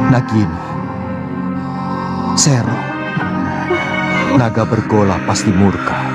Nagini, Sero, naga bergola pasti murka.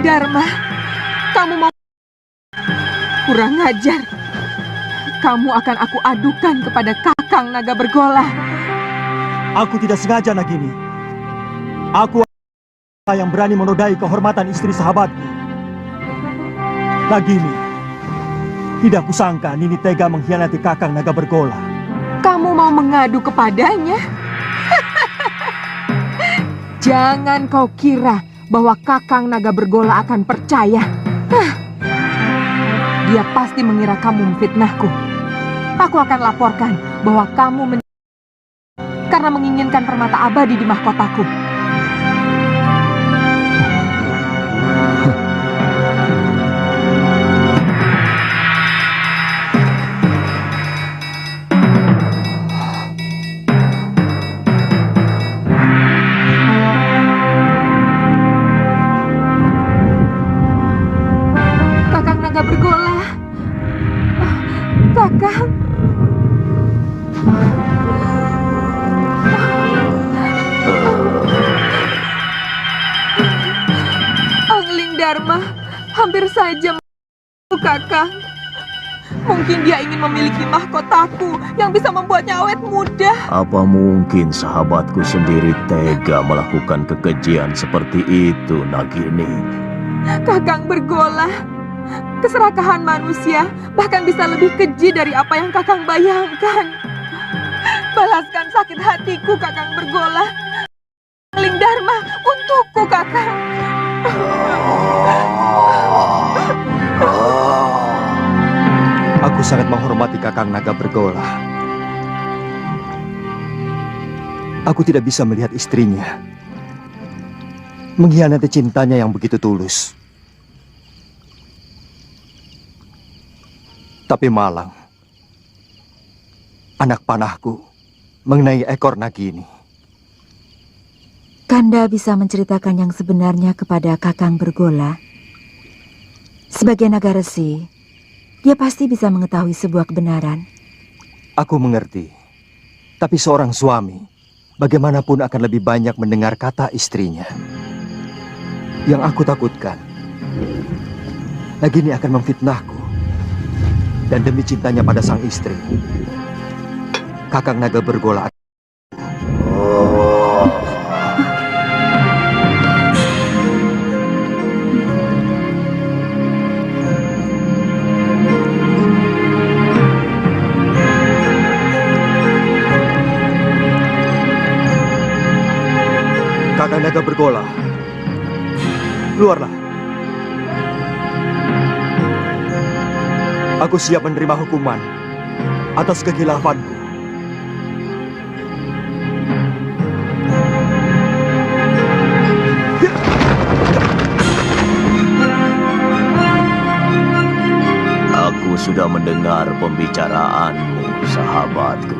Dharma, kamu mau kurang ajar. Kamu akan aku adukan kepada Kakang Naga Bergola. Aku tidak sengaja, Nagini. Aku yang berani menodai kehormatan istri sahabatku. Nagini, tidak kusangka Nini tega mengkhianati Kakang Naga Bergola. Kamu mau mengadu kepadanya? Jangan kau kira bahwa Kakang Naga Bergola akan percaya. Dia pasti mengira kamu memfitnahku. Aku akan laporkan bahwa kamu karena menginginkan permata abadi di mahkotaku. Bergola, Kakang. Angling Dharma hampir saja Kakang. Mungkin dia ingin memiliki mahkotaku yang bisa membuatnya awet muda. Apa mungkin sahabatku sendiri tega melakukan kekejian seperti itu, Nagini? Kakang Bergola, keserakahan manusia bahkan bisa lebih keji dari apa yang Kakang bayangkan. Balaskan sakit hatiku, Kakang Bergola. Angling Dharma untukku, Kakang. Aku sangat menghormati Kakang Naga Bergola. Aku tidak bisa melihat istrinya mengkhianati cintanya yang begitu tulus. Tapi malang, anak panahku mengenai ekor Nagini. Kanda bisa menceritakan yang sebenarnya kepada Kakang Bergola. Sebagai naga resi, dia pasti bisa mengetahui sebuah kebenaran. Aku mengerti, tapi seorang suami bagaimanapun akan lebih banyak mendengar kata istrinya. Yang aku takutkan, Nagini akan memfitnahku. Dan demi cintanya pada sang istri, Kakang Naga Bergola. Kakang Naga Bergola, keluarlah. Aku siap menerima hukuman atas kekhilaafanku. Aku sudah mendengar pembicaraanmu, sahabatku.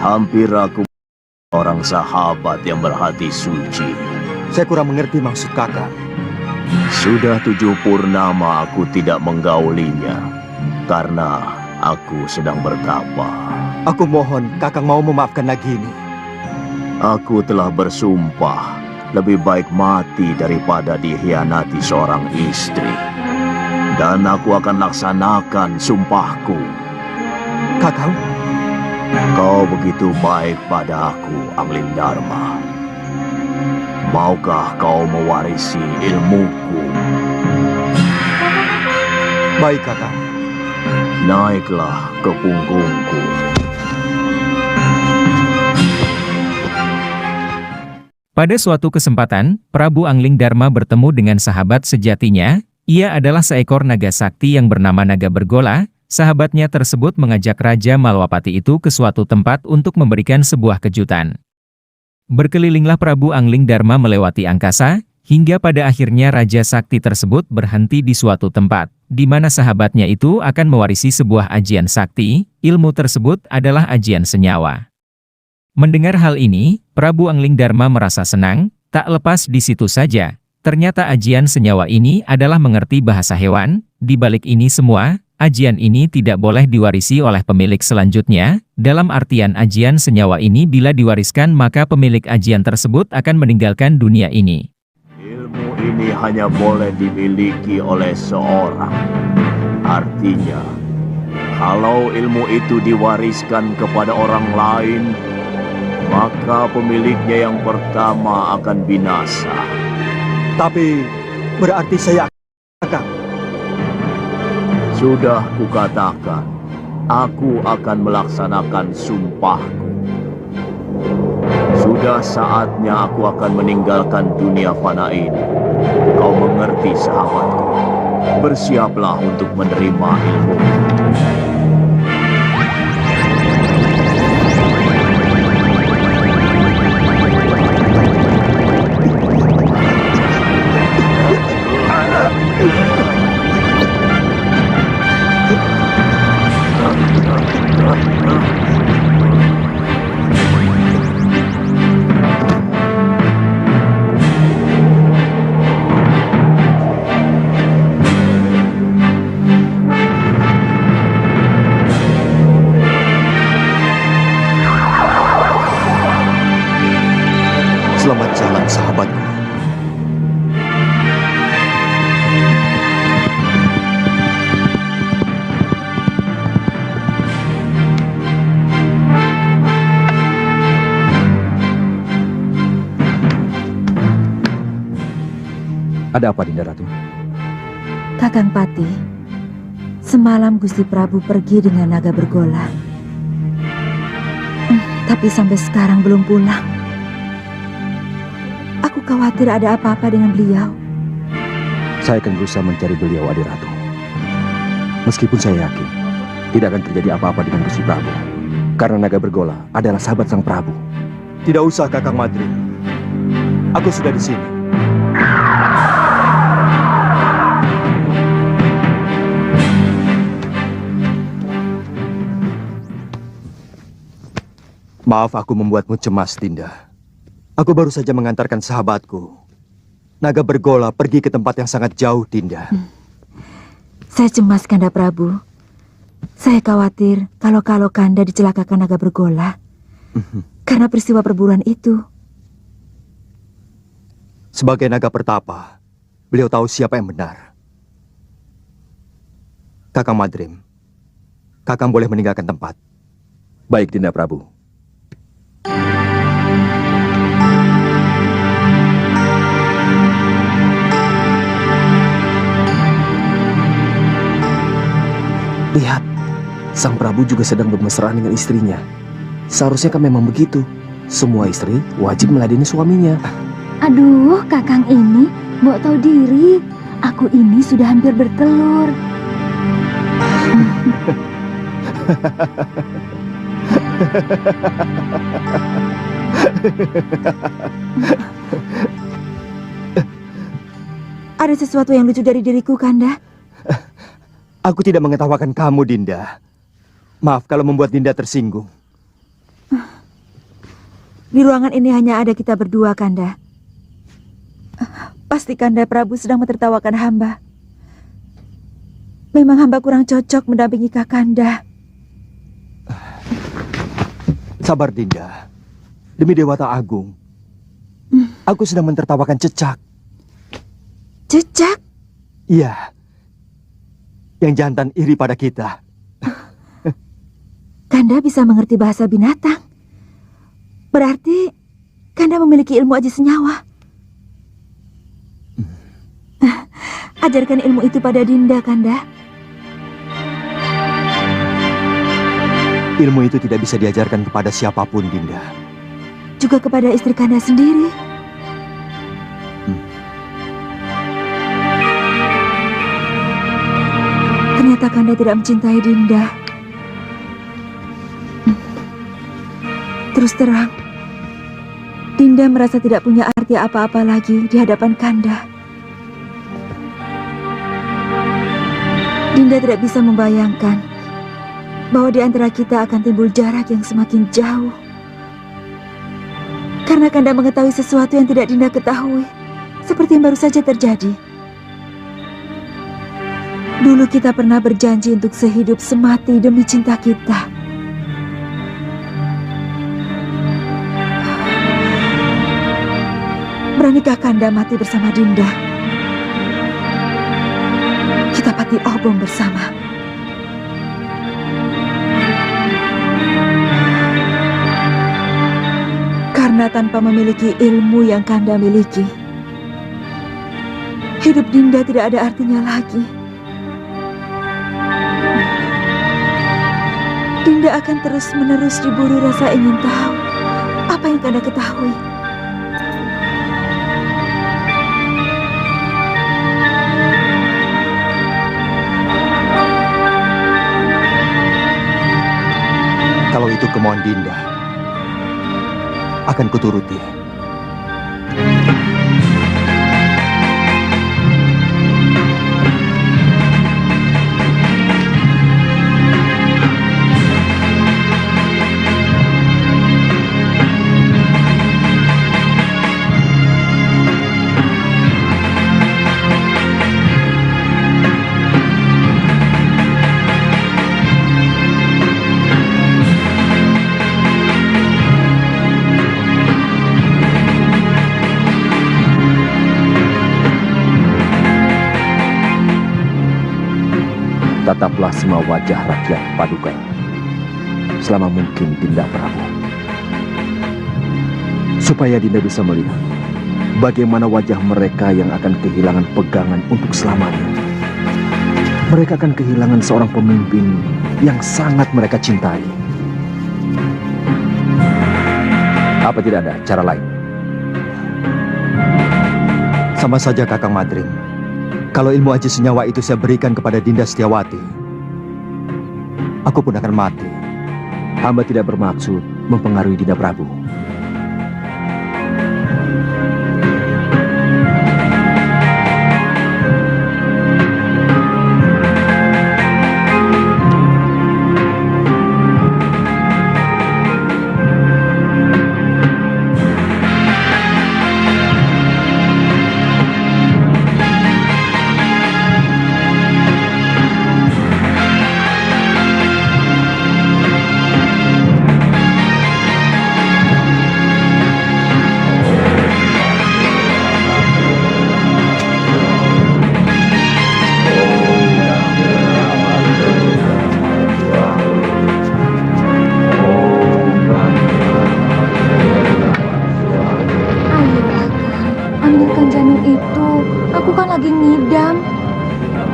Hampir aku orang sahabat yang berhati suci. Saya kurang mengerti maksud kakak. Sudah 7 purnama aku tidak menggaulinya karena aku sedang bertapa. Aku mohon kakak mau memaafkan Nagini. Aku telah bersumpah lebih baik mati daripada dikhianati seorang istri. Dan aku akan laksanakan sumpahku. Kakang, Kau begitu baik pada aku, Angling Dharma. Maukah kau mewarisi ilmuku? baik kakang. Naiklah ke punggungku. Pada suatu kesempatan, Prabu Angling Dharma bertemu dengan sahabat sejatinya. Ia adalah seekor naga sakti yang bernama Naga Bergola. Sahabatnya tersebut mengajak Raja Malwapati itu ke suatu tempat untuk memberikan sebuah kejutan. Berkelilinglah Prabu Angling Dharma melewati angkasa, hingga pada akhirnya Raja Sakti tersebut berhenti di suatu tempat, di mana sahabatnya itu akan mewarisi sebuah ajian sakti. Ilmu tersebut adalah ajian senyawa. Mendengar hal ini, Prabu Angling Dharma merasa senang. Tak lepas di situ saja, ternyata ajian senyawa ini adalah mengerti bahasa hewan. Di balik ini semua, ajian ini tidak boleh diwarisi oleh pemilik selanjutnya. Dalam artian ajian senyawa ini bila diwariskan maka pemilik ajian tersebut akan meninggalkan dunia ini. Ilmu ini hanya boleh dimiliki oleh seorang. Artinya, kalau ilmu itu diwariskan kepada orang lain, maka pemiliknya yang pertama akan binasa. Tapi berarti saya kakang. Sudah kukatakan, aku akan melaksanakan sumpahku. Sudah saatnya aku akan meninggalkan dunia fana ini. Kau mengerti, sahabatku? Bersiaplah untuk menerima ilmu. Selamat jalan, sahabatku. Ada apa, Dinda Ratu? Kakang Pati, semalam Gusti Prabu pergi dengan Naga Bergola. Tapi sampai sekarang belum pulang. Aku khawatir ada apa-apa dengan beliau. Saya akan berusaha mencari beliau, Adi Ratu. Meskipun saya yakin tidak akan terjadi apa-apa dengan Gusti Prabu, karena Naga Bergola adalah sahabat Sang Prabu. Tidak usah, Kakang Madri. Aku sudah di sini. Maaf aku membuatmu cemas, Dinda. Aku baru saja mengantarkan sahabatku, Naga Bergola, pergi ke tempat yang sangat jauh, Dinda. Saya cemas, Kanda Prabu. Saya khawatir kalau Kanda dicelakakan Naga Bergola karena peristiwa perburuan itu. Sebagai naga pertapa, beliau tahu siapa yang benar. Kakang Madrim, Kakang boleh meninggalkan tempat. Baik, Dinda Prabu. Lihat, Sang Prabu juga sedang bermesraan dengan istrinya. Seharusnya kan memang begitu. Semua istri wajib meladeni suaminya. Aduh, Kakang ini mau tahu diri. Aku ini sudah hampir bertelur. Ada sesuatu yang lucu dari diriku, Kanda? Aku tidak mengetawakan kamu, Dinda. Maaf kalau membuat Dinda tersinggung. Di ruangan ini hanya ada kita berdua, Kanda. Pasti Kanda Prabu sedang mentertawakan hamba. Memang hamba kurang cocok mendampingi Kakanda. Sabar, Dinda. Demi Dewata Agung. Aku sedang mentertawakan Cecak. Cecak? Iya. Yang jantan iri pada kita. Kanda bisa mengerti bahasa binatang. Berarti Kanda memiliki ilmu aji senyawa. Ajarkan ilmu itu pada Dinda, Kanda. Ilmu itu tidak bisa diajarkan kepada siapapun, Dinda. Juga kepada istri Kanda sendiri. Ternyata Kanda tidak mencintai Dinda. Terus terang, Dinda merasa tidak punya arti apa-apa lagi di hadapan Kanda. Dinda tidak bisa membayangkan bahwa di antara kita akan timbul jarak yang semakin jauh. Karena Kanda mengetahui sesuatu yang tidak Dinda ketahui, seperti yang baru saja terjadi. Dulu kita pernah berjanji untuk sehidup semati demi cinta kita. Beranikah Kanda mati bersama Dinda? Kita pati obong bersama. Karena tanpa memiliki ilmu yang Kanda miliki, hidup Dinda tidak ada artinya lagi. Dinda akan terus-menerus diburu rasa ingin tahu apa yang Kanda ketahui. Kalau itu kemauan Dinda, akan kuturuti. Tataplah semua wajah rakyat Paduka selama mungkin, Dinda Prabu, supaya Dinda bisa melihat bagaimana wajah mereka yang akan kehilangan pegangan untuk selamanya. Mereka akan kehilangan seorang pemimpin yang sangat mereka cintai. Apa tidak ada cara lain? Sama saja, Kakang Madrim. Kalau ilmu aji senyawa itu saya berikan kepada Dinda Setiawati, aku pun akan mati. Hamba tidak bermaksud mempengaruhi Dinda Prabu.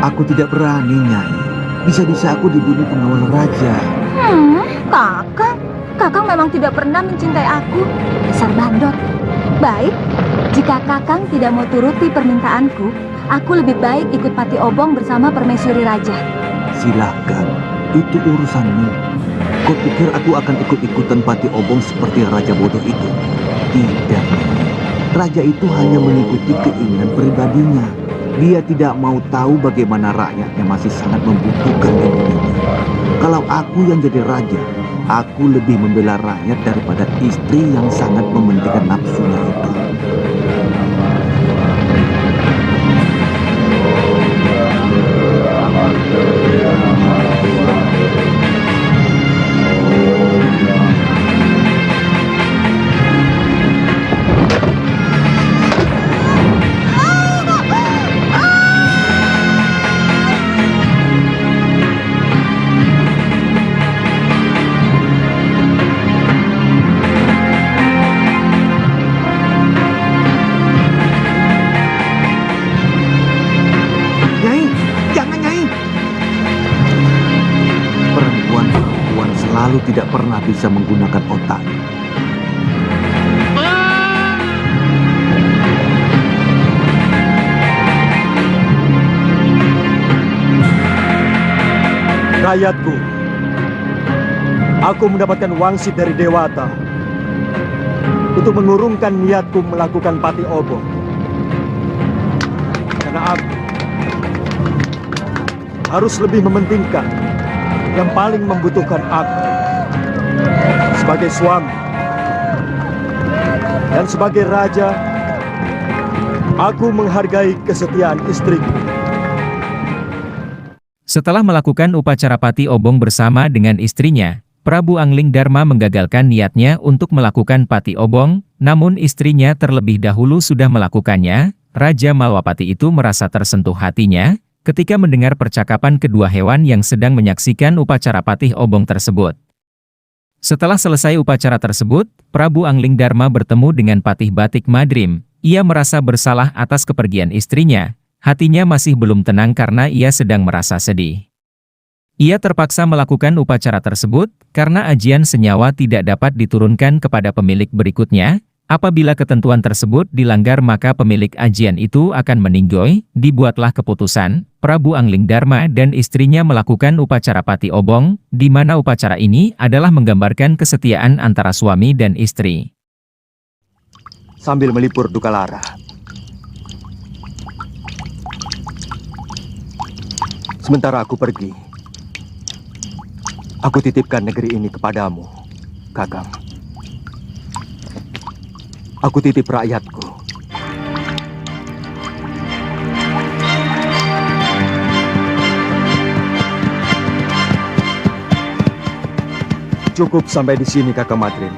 Aku tidak berani, Nyai. Bisa-bisa aku dibunuh pengawal raja. Kakang memang tidak pernah mencintai aku. Dasar bandot. Baik, jika Kakang tidak mau turuti permintaanku, aku lebih baik ikut Pati Obong bersama Permaisuri Raja. Silakan, itu urusanmu. Kau pikir aku akan ikut-ikutan Pati Obong seperti Raja bodoh itu? Tidak. Raja itu hanya mengikuti keinginan pribadinya. Dia tidak mau tahu bagaimana rakyatnya masih sangat membutuhkan ini. Kalau aku yang jadi raja, aku lebih membela rakyat daripada istri yang sangat mementingkan nafsunya itu. Lalu tidak pernah bisa menggunakan otak. Rakyatku, aku mendapatkan wangsit dari Dewata untuk mengurungkan niatku melakukan Pati Obong. Karena aku harus lebih mementingkan yang paling membutuhkan aku sebagai suami dan sebagai raja. Aku menghargai kesetiaan istriku. Setelah melakukan upacara Pati Obong bersama dengan istrinya, Prabu Angling Darma menggagalkan niatnya untuk melakukan Pati Obong, namun istrinya terlebih dahulu sudah melakukannya. Raja Malwapati itu merasa tersentuh hatinya ketika mendengar percakapan kedua hewan yang sedang menyaksikan upacara Pati Obong tersebut. Setelah selesai upacara tersebut, Prabu Angling Darma bertemu dengan Patih Batik Madrim. Ia merasa bersalah atas kepergian istrinya. Hatinya masih belum tenang karena ia sedang merasa sedih. Ia terpaksa melakukan upacara tersebut karena ajian senyawa tidak dapat diturunkan kepada pemilik berikutnya. Apabila ketentuan tersebut dilanggar maka pemilik ajian itu akan meninggoy. Dibuatlah keputusan, Prabu Angling Darma dan istrinya melakukan upacara Pati Obong, di mana upacara ini adalah menggambarkan kesetiaan antara suami dan istri. Sambil melipur duka lara, sementara aku pergi, aku titipkan negeri ini kepadamu, Kakang. Aku titip rakyatku. Cukup sampai di sini, Kakang Madrim.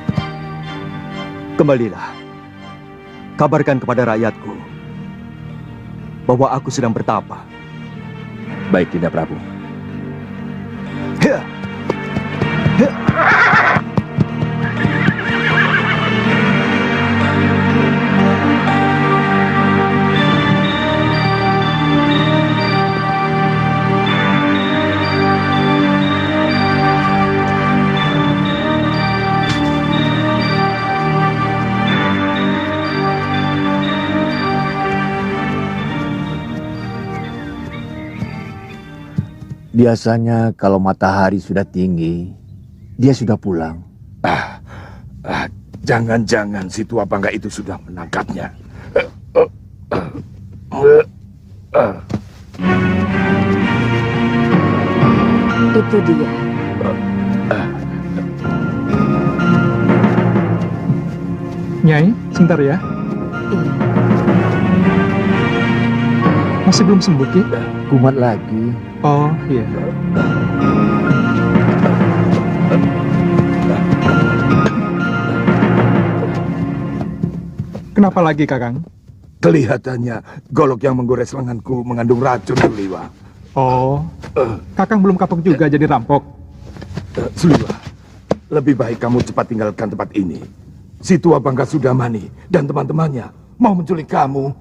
Kembalilah. Kabarkan kepada rakyatku bahwa aku sedang bertapa. Baik, Dinda Prabu. Biasanya kalau matahari sudah tinggi, dia sudah pulang. Jangan-jangan si tua bangga itu sudah menangkapnya. Itu dia. Nyai, sebentar ya. Iya. Masih belum sembuh, Ki? Kumat lagi. Oh, iya. Kenapa lagi, Kakang? Kelihatannya golok yang menggores lenganku mengandung racun, Suliwa. Oh, Kakang belum kapok juga jadi rampok. Suliwa, lebih baik kamu cepat tinggalkan tempat ini. Si tua bangga Sudamani dan teman-temannya mau menculik kamu.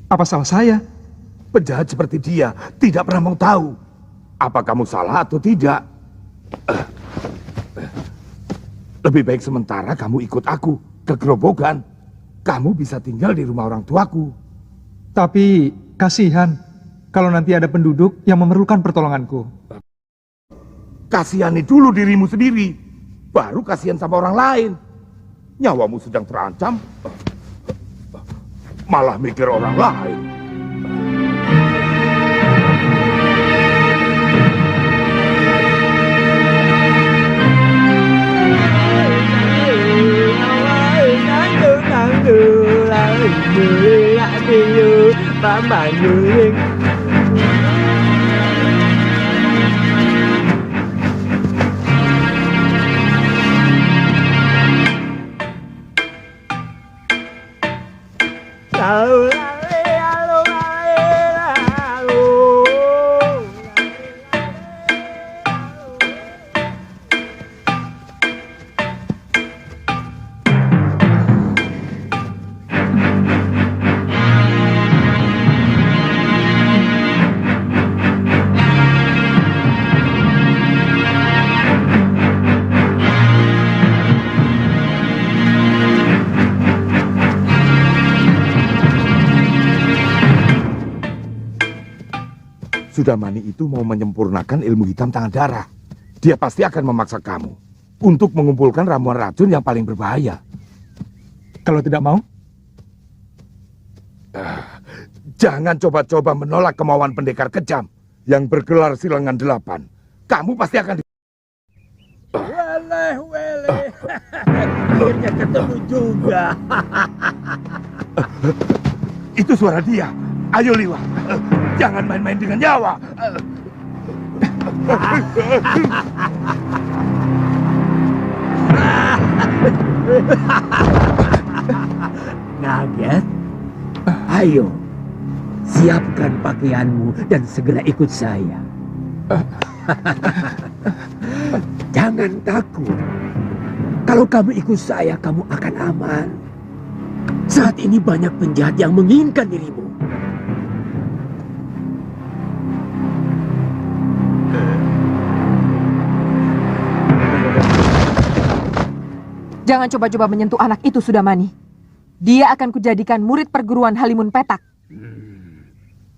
Apa salah saya? Penjahat seperti dia tidak pernah mau tahu apa kamu salah atau tidak. Lebih baik sementara kamu ikut aku ke gerobogan. Kamu bisa tinggal di rumah orang tuaku. Tapi kasihan kalau nanti ada penduduk yang memerlukan pertolonganku. Kasihani dulu dirimu sendiri, baru kasihan sama orang lain. Nyawamu sedang terancam, malah mikir orang lain. Manuling. Sudamani itu mau menyempurnakan ilmu hitam tangan darah. Dia pasti akan memaksa kamu untuk mengumpulkan ramuan racun yang paling berbahaya. Kalau tidak mau, Jangan coba-coba menolak kemauan pendekar kejam yang bergelar Silangan 8. Kamu pasti akan Weleh. Akhirnya ketemu juga. Itu suara dia. Ayo Liwa, jangan main-main dengan nyawa. Naget, ayo, siapkan pakaianmu dan segera ikut saya. Jangan takut. Kalau kamu ikut saya, kamu akan aman. Saat ini banyak penjahat yang menginginkan dirimu. Jangan coba-coba menyentuh anak itu, Sudamani. Dia akan kujadikan murid perguruan Halimun Petak.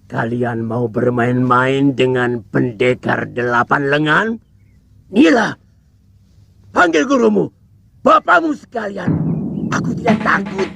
Kalian mau bermain-main dengan pendekar 8 lengan? Nila, panggil gurumu, bapakmu sekalian. Aku tidak takut.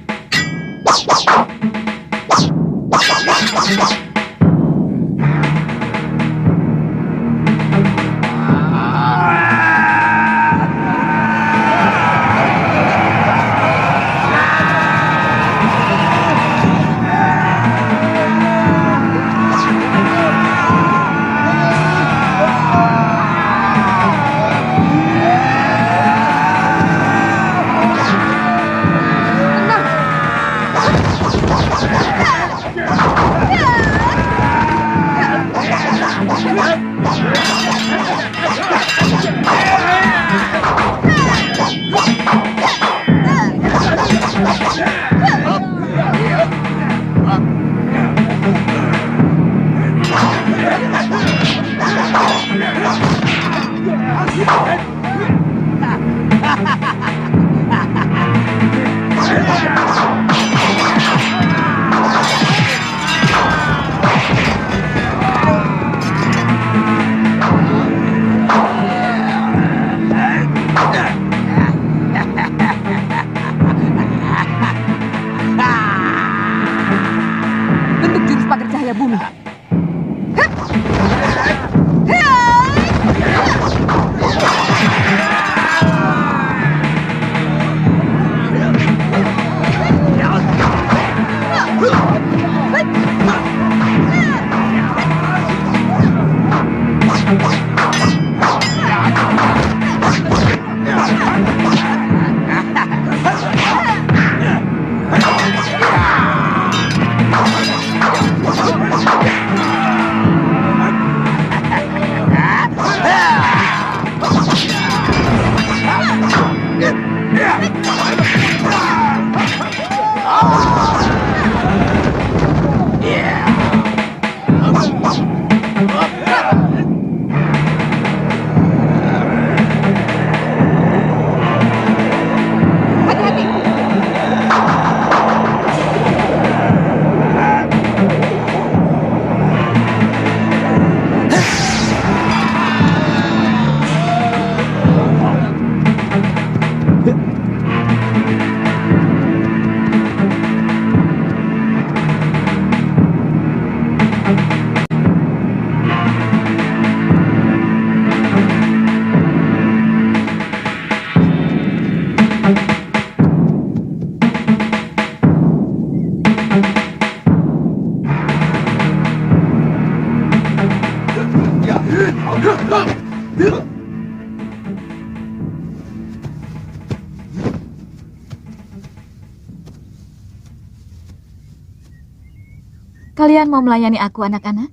Kalian mau melayani aku, anak-anak?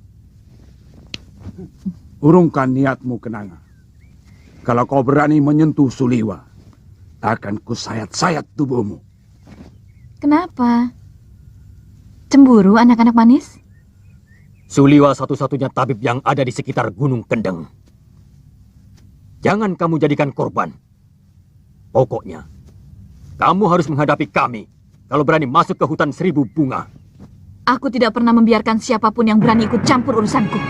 Urungkan niatmu, Kenanga. Kalau kau berani menyentuh Suliwa, akan kusayat-sayat tubuhmu. Kenapa? Cemburu, anak-anak manis? Suliwa satu-satunya tabib yang ada di sekitar Gunung Kendeng. Jangan kamu jadikan korban. Pokoknya, kamu harus menghadapi kami kalau berani masuk ke hutan 1000 bunga. Aku tidak pernah membiarkan siapapun yang berani ikut campur urusanku.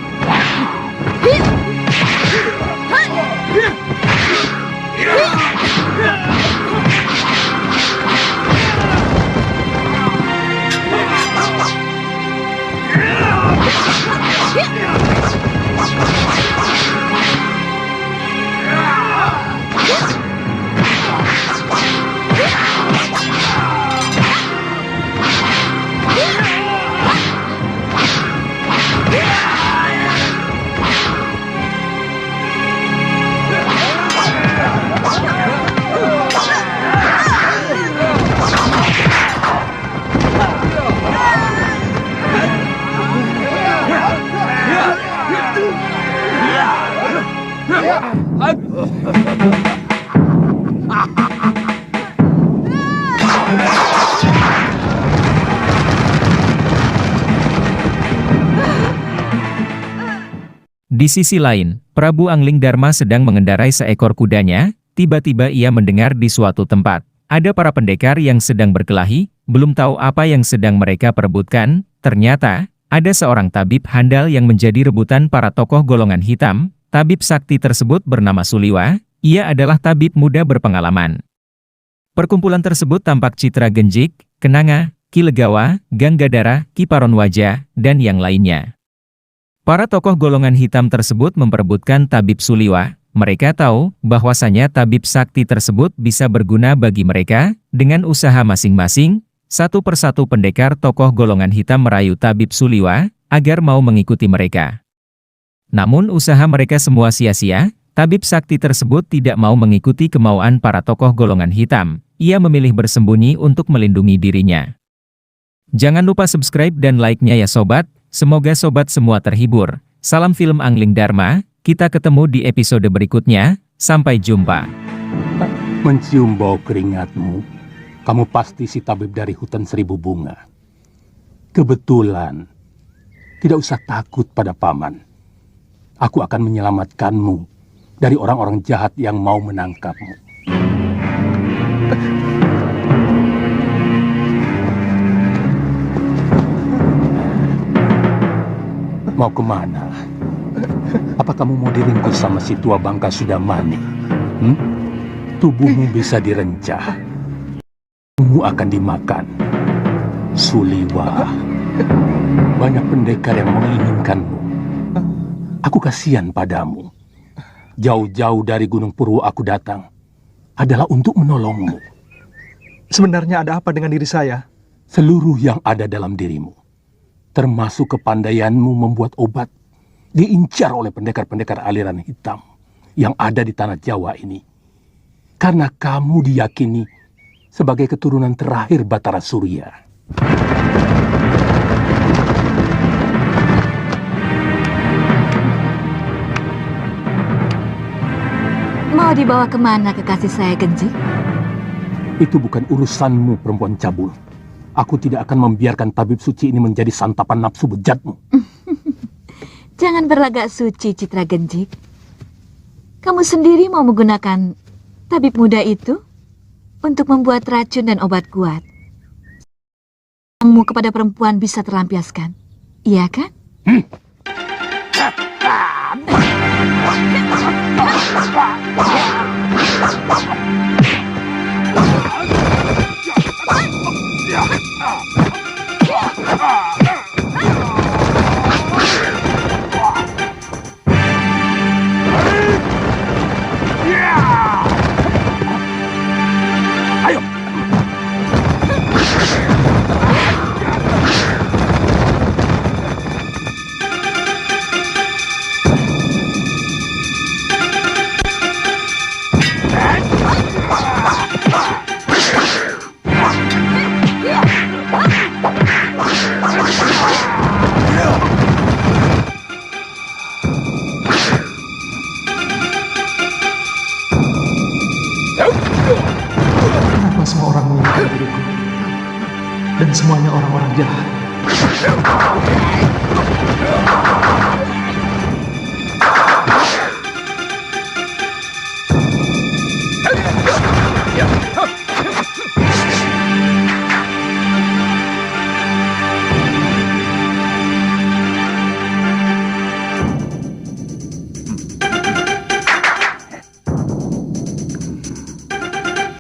Di sisi lain, Prabu Angling Darma sedang mengendarai seekor kudanya. Tiba-tiba ia mendengar di suatu tempat ada para pendekar yang sedang berkelahi. Belum tahu apa yang sedang mereka perebutkan. Ternyata ada seorang tabib handal yang menjadi rebutan para tokoh golongan hitam. Tabib sakti tersebut bernama Suliwa. Ia adalah tabib muda berpengalaman. Perkumpulan tersebut tampak Citra Genjik, Kenanga, Ki Legawa, Ganggadara, Ki Paronwaja, dan yang lainnya. Para tokoh golongan hitam tersebut memperebutkan tabib Suliwa. Mereka tahu bahwasanya tabib sakti tersebut bisa berguna bagi mereka. Dengan usaha masing-masing, satu persatu pendekar tokoh golongan hitam merayu tabib Suliwa agar mau mengikuti mereka. Namun usaha mereka semua sia-sia. Tabib sakti tersebut tidak mau mengikuti kemauan para tokoh golongan hitam. Ia memilih bersembunyi untuk melindungi dirinya. Jangan lupa subscribe dan like-nya ya sobat. Semoga sobat semua terhibur. Salam film Angling Darma. Kita ketemu di episode berikutnya. Sampai jumpa. Mencium bau keringatmu, kamu pasti si tabib dari hutan 1000 bunga. Kebetulan, tidak usah takut pada paman. Aku akan menyelamatkanmu dari orang-orang jahat yang mau menangkapmu. Mau kemana? Apa kamu mau diringkus sama si tua bangka Sudamani? Tubuhmu bisa direncah. Tubuhmu akan dimakan. Suliwa. Banyak pendekar yang menginginkanmu. Aku kasihan padamu. Jauh-jauh dari Gunung Purwo aku datang. Adalah untuk menolongmu. Sebenarnya ada apa dengan diri saya? Seluruh yang ada dalam dirimu. Termasuk kepandaianmu membuat obat, diincar oleh pendekar-pendekar aliran hitam yang ada di tanah Jawa ini. Karena kamu diyakini sebagai keturunan terakhir Batara Surya. Mau dibawa kemana kekasih saya, Genji? Itu bukan urusanmu, perempuan cabul. Aku tidak akan membiarkan tabib suci ini menjadi santapan nafsu bejatmu. Jangan berlagak suci, Citra Genjik. Kamu sendiri mau menggunakan tabib muda itu untuk membuat racun dan obat kuat. Kamu kepada perempuan bisa terlampiaskan, iya kan? Ayo. dan semuanya orang-orang jahat.